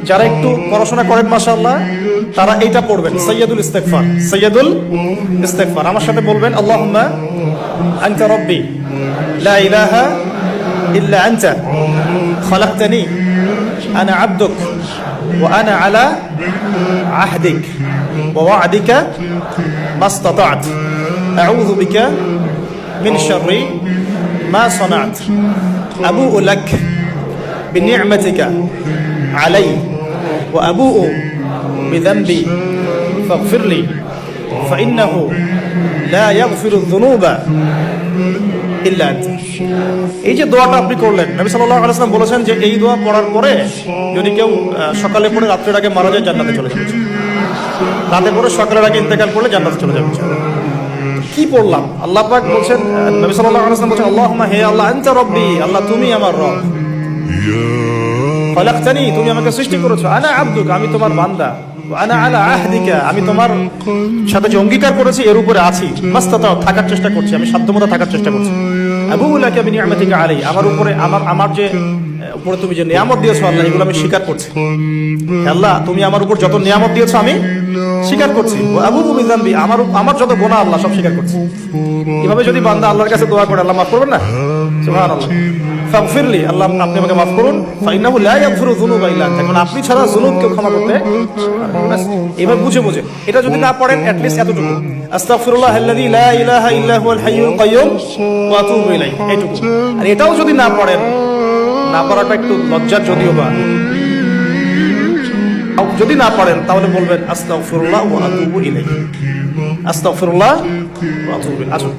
যারা একটু পড়াশোনা করেন মাশাআল্লাহ, তারা এইটা পড়বেন, সাইয়্যিদুল ইস্তিগফার। সাইয়্যিদুল ইস্তিগফার আমার সাথে বলবেন, আল্লাহুম্মা আনতা রাব্বি লা ইলাহা ইল্লা আনতা খালাকতানি আনা আবদুক ওয়া আনা আলা আহদিক ওয়া ওয়া'দিকা মাসতাতা'ত আউযু বিকা মিন শাররি মা সানা'ত আবু'ু লাক বিনি'মাতিকা আলাইয়া ওয়া আবু'ু বিযানবি ফাগফিরলি ফাইন্নাহু লা ইয়াগফিরুয যুনুবা ইল্লা আনতা। এই যে দোয়াটা আপনি করলেন, নবী সাল্লাল্লাহু আলাইহি ওয়াসাল্লাম বলেছেন যে এই দোয়া পড়ার পরে যদি কেউ সকালে পড়ে রাত্রের আগে মারা যায়, জান্নাতে চলে যাবে। রাতে পড়ে সকালের আগে ইন্তেকাল করলে জান্নাতে চলে যাবে। কি পড়লাম? আল্লাহ পাক বলছেন, নবী সাল্লাল্লাহু আলাইহি ওয়াসাল্লাম বলছেন, আল্লাহুম্মা হে আল্লাহ, আনতা রাব্বি, আল্লাহ তুমি আমার রব, খালাকতানি তুমি আমাকে সৃষ্টি করেছো, আনা আবদুক আমি তোমার বান্দা, আনা আলা আহদিকা আমি তোমার সাথে যে অঙ্গীকার করেছি এর উপরে আছি, মাস্তাতাও থাকার চেষ্টা করছি, আমি সাধ্যমতো থাকার চেষ্টা করছি, আবু'ু লাকা বিনি'মাতিকা আলাইয়া আমার উপরে আমার যে উপরে তুমি যে নিয়ামত দিয়েছো আল্লাহ, এগুলো আমি স্বীকার করছি। আল্লাহ তুমি আমার উপর যত নিয়ামত দিয়েছো আমি স্বীকার করছি, আবু'ু বিযানবি আমার যত গুনাহ আল্লাহ সব স্বীকার করছি। এভাবে যদি বান্দা আল্লাহর কাছে দোয়া করে, আল্লাহ মাফ করবেন না? সুবহানাল্লাহ। ফাগফিরলি, আল্লাহ আপনি আমাকে মাফ করুন, ফাইন্নাহু লা ইয়াগফিরু যুনুবা ইল্লা আনতা, কারণ আপনি ছাড়া যুনুব কেউ ক্ষমা করতে ব্যাস এভাবে বুঝে এটা যদি না পড়েন অ্যাট লিস্ট এতটুকু, আস্তাগফিরুল্লাহাল্লাযী লা ইলাহা ইল্লা হুয়াল হাইয়ুল কাইয়্যুম ওয়া আতুবু ইলাইহি, এইটুকু। আর এটাও যদি না পড়েন, না পড়াটা একটু লজ্জার যদিও বা, যদি না পড়েন তাহলে বলবেন আস্তাগফিরুল্লাহ ওয়া আতুবু ইলাইহি, আস্তাগফিরুল্লাহ ওয়া আতুবু ইলাইহি। আসুন।